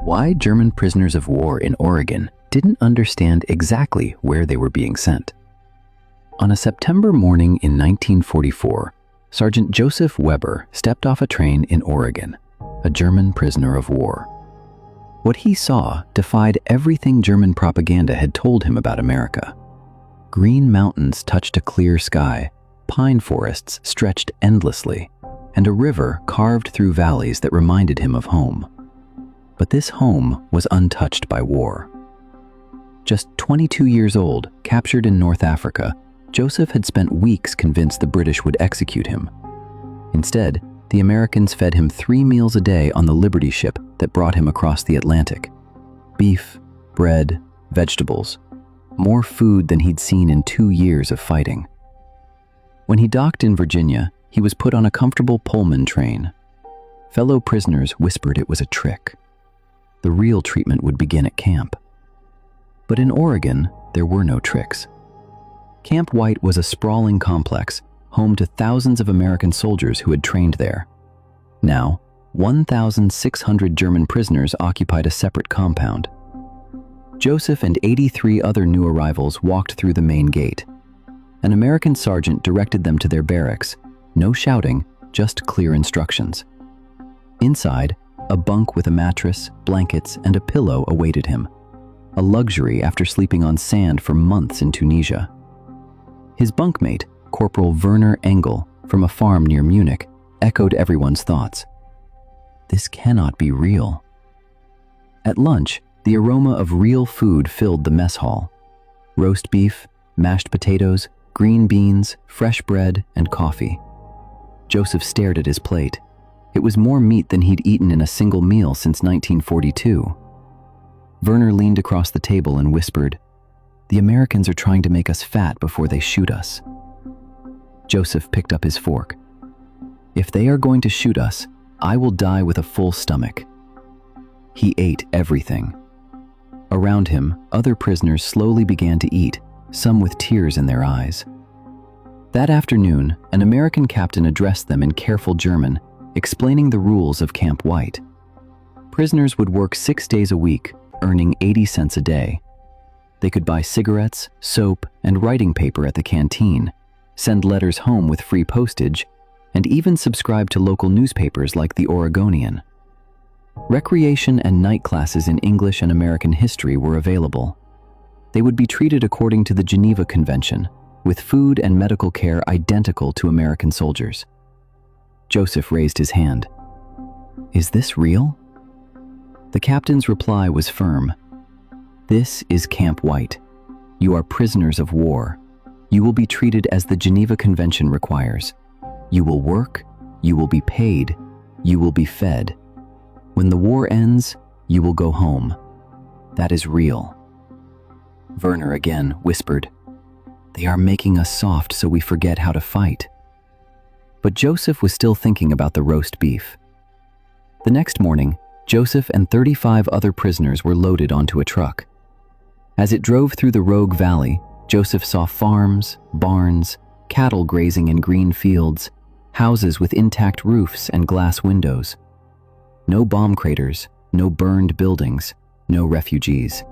Why German prisoners of war in Oregon didn't understand exactly where they were being sent. On a September morning in 1944, Sergeant Joseph Weber stepped off a train in Oregon, a German prisoner of war. What he saw defied everything German propaganda had told him about America. Green mountains touched a clear sky, pine forests stretched endlessly, and a river carved through valleys that reminded him of home. But this home was untouched by war. Just 22 years old, captured in North Africa, Joseph had spent weeks convinced the British would execute him. Instead, the Americans fed him 3 meals a day on the Liberty ship that brought him across the Atlantic. Beef, bread, vegetables, more food than he'd seen in 2 years of fighting. When he docked in Virginia, he was put on a comfortable Pullman train. Fellow prisoners whispered it was a trick. The real treatment would begin at camp. But in Oregon, there were no tricks. Camp White was a sprawling complex, home to thousands of American soldiers who had trained there. Now, 1,600 German prisoners occupied a separate compound. Joseph and 83 other new arrivals walked through the main gate. An American sergeant directed them to their barracks. No shouting, just clear instructions. Inside, a bunk with a mattress, blankets, and a pillow awaited him, a luxury after sleeping on sand for months in Tunisia. His bunkmate, Corporal Werner Engel, from a farm near Munich, echoed everyone's thoughts. This cannot be real. At lunch, the aroma of real food filled the mess hall. Roast beef, mashed potatoes, green beans, fresh bread, and coffee. Joseph stared at his plate. It was more meat than he'd eaten in a single meal since 1942. Werner leaned across the table and whispered, "The Americans are trying to make us fat before they shoot us." Joseph picked up his fork. "If they are going to shoot us, I will die with a full stomach." He ate everything. Around him, other prisoners slowly began to eat, some with tears in their eyes. That afternoon, an American captain addressed them in careful German, explaining the rules of Camp White. Prisoners would work 6 days a week, earning 80 cents a day. They could buy cigarettes, soap, and writing paper at the canteen, send letters home with free postage, and even subscribe to local newspapers like the Oregonian. Recreation and night classes in English and American history were available. They would be treated according to the Geneva Convention, with food and medical care identical to American soldiers. Joseph raised his hand. "Is this real?" The captain's reply was firm. "This is Camp White. You are prisoners of war. You will be treated as the Geneva Convention requires. You will work, you will be paid, you will be fed. When the war ends, you will go home. That is real." Werner again whispered, "They are making us soft so we forget how to fight." But Joseph was still thinking about the roast beef. The next morning, Joseph and 35 other prisoners were loaded onto a truck. As it drove through the Rogue Valley, Joseph saw farms, barns, cattle grazing in green fields, houses with intact roofs and glass windows. No bomb craters, no burned buildings, no refugees.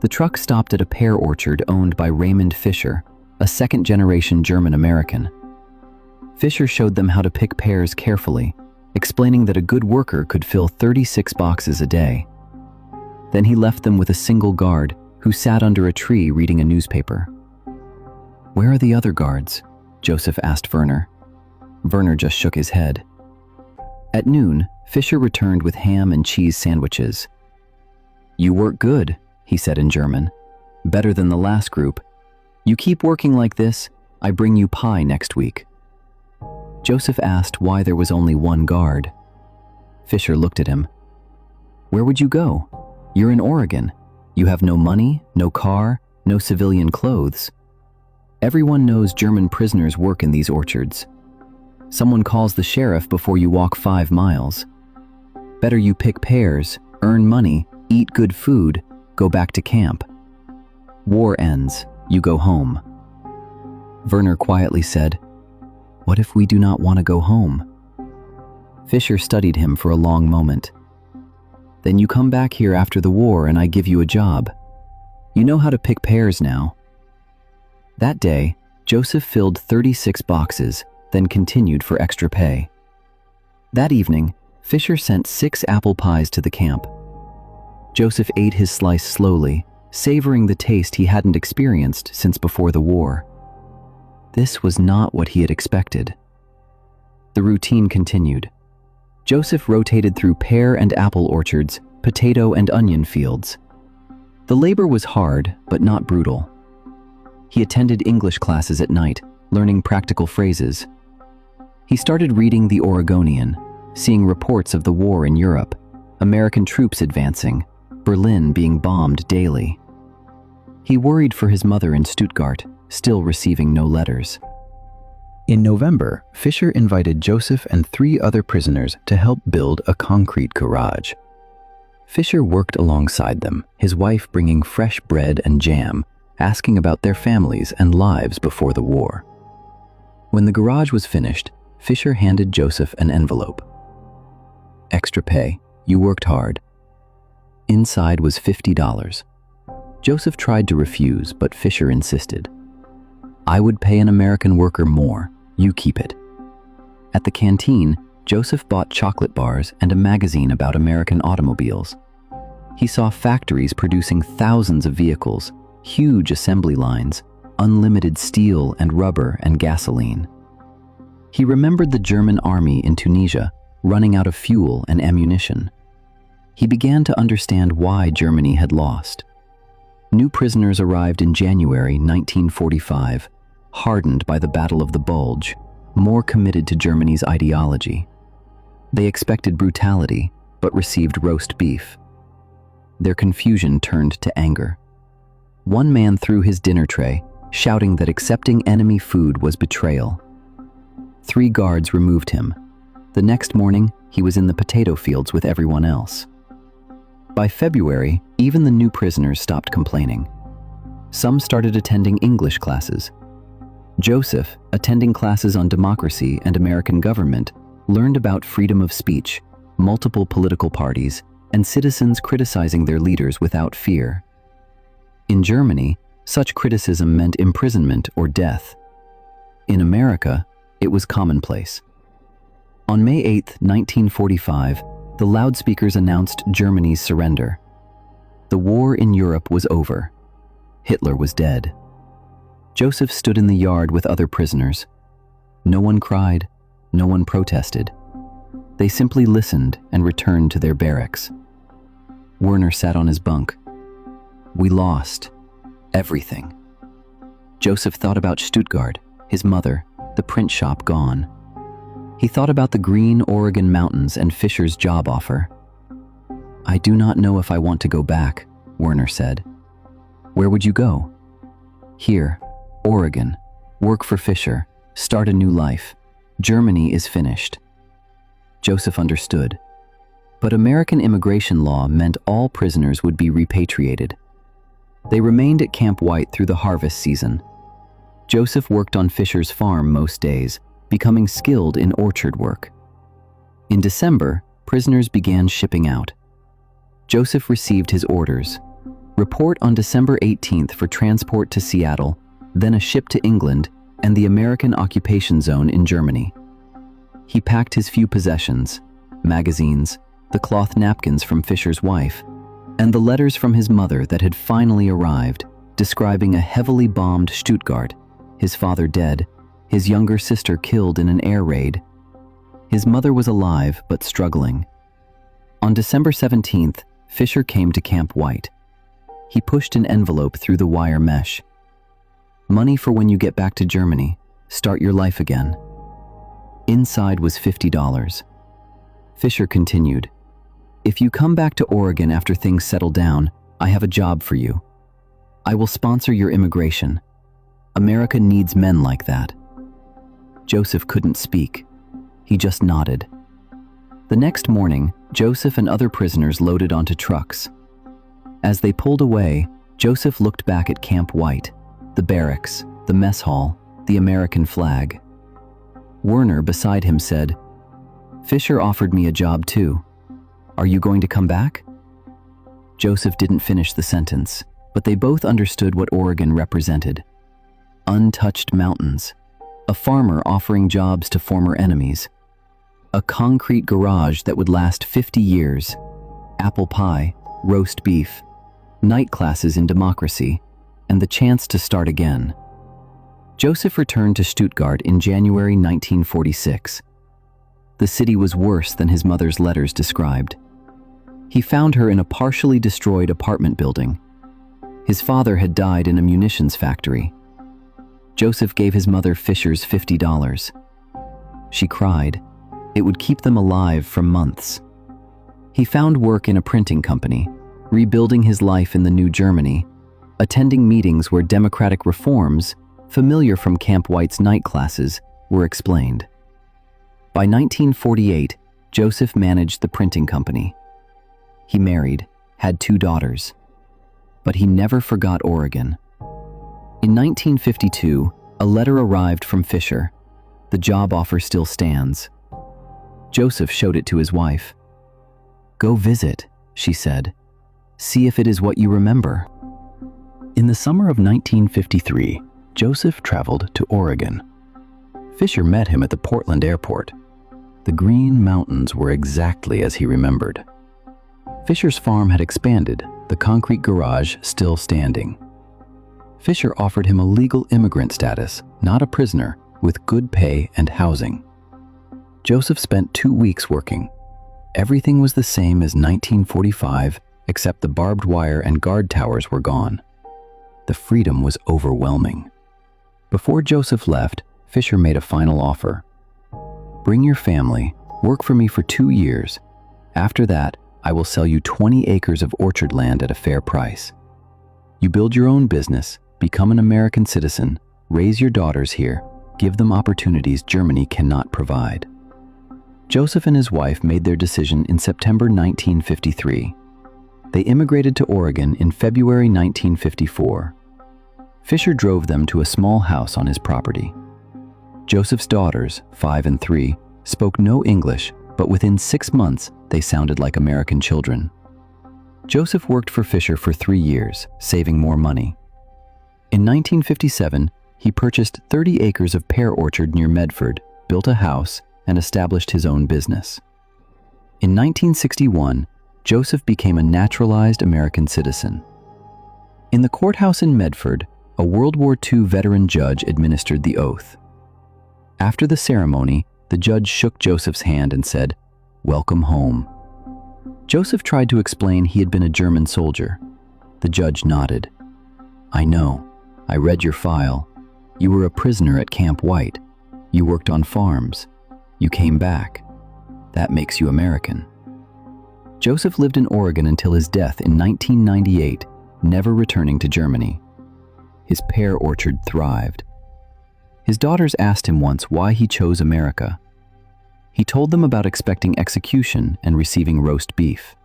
The truck stopped at a pear orchard owned by Raymond Fisher, a second-generation German-American. Fisher showed them how to pick pears carefully, explaining that a good worker could fill 36 boxes a day. Then he left them with a single guard who sat under a tree reading a newspaper. "Where are the other guards?" Joseph asked Werner. Werner just shook his head. At noon, Fisher returned with ham and cheese sandwiches. "You work good," he said in German. "Better than the last group. You keep working like this, I bring you pie next week." Joseph asked why there was only one guard. Fisher looked at him. "Where would you go? You're in Oregon. You have no money, no car, no civilian clothes. Everyone knows German prisoners work in these orchards. Someone calls the sheriff before you walk 5 miles. Better you pick pears, earn money, eat good food, go back to camp. War ends, you go home." Werner quietly said, "What if we do not want to go home?" Fisher studied him for a long moment. Then you come back here after the war and I give you a job. You know how to pick pears now." That day, Joseph filled 36 boxes, then continued for extra pay. That evening, Fisher sent 6 apple pies to the camp. Joseph ate his slice slowly, savoring the taste he hadn't experienced since before the war. This was not what he had expected. The routine continued. Joseph rotated through pear and apple orchards, potato and onion fields. The labor was hard, but not brutal. He attended English classes at night, learning practical phrases. He started reading The Oregonian, seeing reports of the war in Europe, American troops advancing, Berlin being bombed daily. He worried for his mother in Stuttgart, still receiving no letters. In November, Fisher invited Joseph and 3 other prisoners to help build a concrete garage. Fisher worked alongside them, his wife bringing fresh bread and jam, asking about their families and lives before the war. When the garage was finished, Fisher handed Joseph an envelope. "Extra pay. You worked hard." Inside was $50. Joseph tried to refuse, but Fisher insisted. "I would pay an American worker more. You keep it." At the canteen, Joseph bought chocolate bars and a magazine about American automobiles. He saw factories producing thousands of vehicles, huge assembly lines, unlimited steel and rubber and gasoline. He remembered the German army in Tunisia running out of fuel and ammunition. He began to understand why Germany had lost. New prisoners arrived in January 1945, hardened by the Battle of the Bulge, more committed to Germany's ideology. They expected brutality, but received roast beef. Their confusion turned to anger. One man threw his dinner tray, shouting that accepting enemy food was betrayal. 3 guards removed him. The next morning, he was in the potato fields with everyone else. By February, even the new prisoners stopped complaining. Some started attending English classes. Joseph, attending classes on democracy and American government, learned about freedom of speech, multiple political parties, and citizens criticizing their leaders without fear. In Germany, such criticism meant imprisonment or death. In America, it was commonplace. On May 8, 1945, the loudspeakers announced Germany's surrender. The war in Europe was over. Hitler was dead. Joseph stood in the yard with other prisoners. No one cried, no one protested. They simply listened and returned to their barracks. Werner sat on his bunk. We lost everything. Joseph thought about Stuttgart, his mother, the print shop gone. He thought about the green Oregon mountains and Fisher's job offer. I do not know if I want to go back, Werner said. Where would you go? Here, Oregon. Work for Fisher. Start a new life. Germany is finished. Joseph understood. But American immigration law meant all prisoners would be repatriated. They remained at Camp White through the harvest season. Joseph worked on Fisher's farm most days, becoming skilled in orchard work. In December, prisoners began shipping out. Joseph received his orders. Report on December 18th for transport to Seattle, then a ship to England and the American occupation zone in Germany. He packed his few possessions, magazines, the cloth napkins from Fisher's wife, and the letters from his mother that had finally arrived, describing a heavily bombed Stuttgart, his father dead, his younger sister killed in an air raid. His mother was alive but struggling. On December 17th, Fisher came to Camp White. He pushed an envelope through the wire mesh. Money for when you get back to Germany. Start your life again. Inside was $50. Fisher continued, If you come back to Oregon after things settle down, I have a job for you. I will sponsor your immigration. America needs men like that. Joseph couldn't speak. He just nodded. The next morning, Joseph and other prisoners loaded onto trucks. As they pulled away, Joseph looked back at Camp White, the barracks, the mess hall, the American flag. Werner beside him said, Fisher offered me a job too. Are you going to come back? Joseph didn't finish the sentence, but they both understood what Oregon represented. Untouched mountains, a farmer offering jobs to former enemies, a concrete garage that would last 50 years, apple pie, roast beef, night classes in democracy, and the chance to start again. Joseph returned to Stuttgart in January 1946. The city was worse than his mother's letters described. He found her in a partially destroyed apartment building. His father had died in a munitions factory. Joseph gave his mother Fisher's $50. She cried. It would keep them alive for months. He found work in a printing company, rebuilding his life in the new Germany, attending meetings where democratic reforms, familiar from Camp White's night classes, were explained. By 1948, Joseph managed the printing company. He married, had 2 daughters. But he never forgot Oregon. In 1952, a letter arrived from Fisher. The job offer still stands. Joseph showed it to his wife. "Go visit," she said. "See if it is what you remember." In the summer of 1953, Joseph traveled to Oregon. Fisher met him at the Portland airport. The Green Mountains were exactly as he remembered. Fisher's farm had expanded, the concrete garage still standing. Fisher offered him a legal immigrant status, not a prisoner, with good pay and housing. Joseph spent 2 weeks working. Everything was the same as 1945, except the barbed wire and guard towers were gone. The freedom was overwhelming. Before Joseph left, Fisher made a final offer. "Bring your family, work for me for 2 years. After that, I will sell you 20 acres of orchard land at a fair price. You build your own business, become an American citizen, raise your daughters here, give them opportunities Germany cannot provide." Joseph and his wife made their decision in September 1953. They immigrated to Oregon in February 1954. Fisher drove them to a small house on his property. Joseph's daughters, 5 and 3, spoke no English, but within 6 months, they sounded like American children. Joseph worked for Fisher for 3 years, saving more money. In 1957, he purchased 30 acres of pear orchard near Medford, built a house, and established his own business. In 1961, Joseph became a naturalized American citizen. In the courthouse in Medford, a World War II veteran judge administered the oath. After the ceremony, the judge shook Joseph's hand and said, "Welcome home." Joseph tried to explain he had been a German soldier. The judge nodded. "I know. I read your file. You were a prisoner at Camp White. You worked on farms. You came back. That makes you American." Joseph lived in Oregon until his death in 1998, never returning to Germany. His pear orchard thrived. His daughters asked him once why he chose America. He told them about expecting execution and receiving roast beef,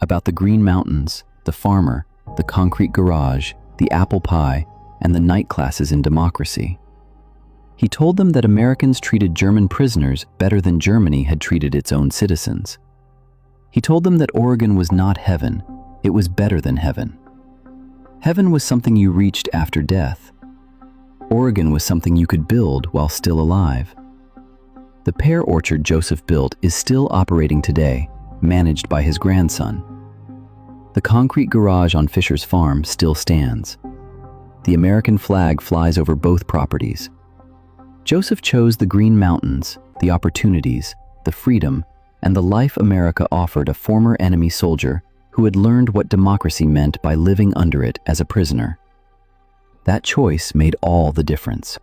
about the Green Mountains, the farmer, the concrete garage, the apple pie, and the night classes in democracy. He told them that Americans treated German prisoners better than Germany had treated its own citizens. He told them that Oregon was not heaven, it was better than heaven. Heaven was something you reached after death. Oregon was something you could build while still alive. The pear orchard Joseph built is still operating today, managed by his grandson. The concrete garage on Fisher's farm still stands. The American flag flies over both properties. Joseph chose the Green Mountains, the opportunities, the freedom, and the life America offered a former enemy soldier who had learned what democracy meant by living under it as a prisoner. That choice made all the difference.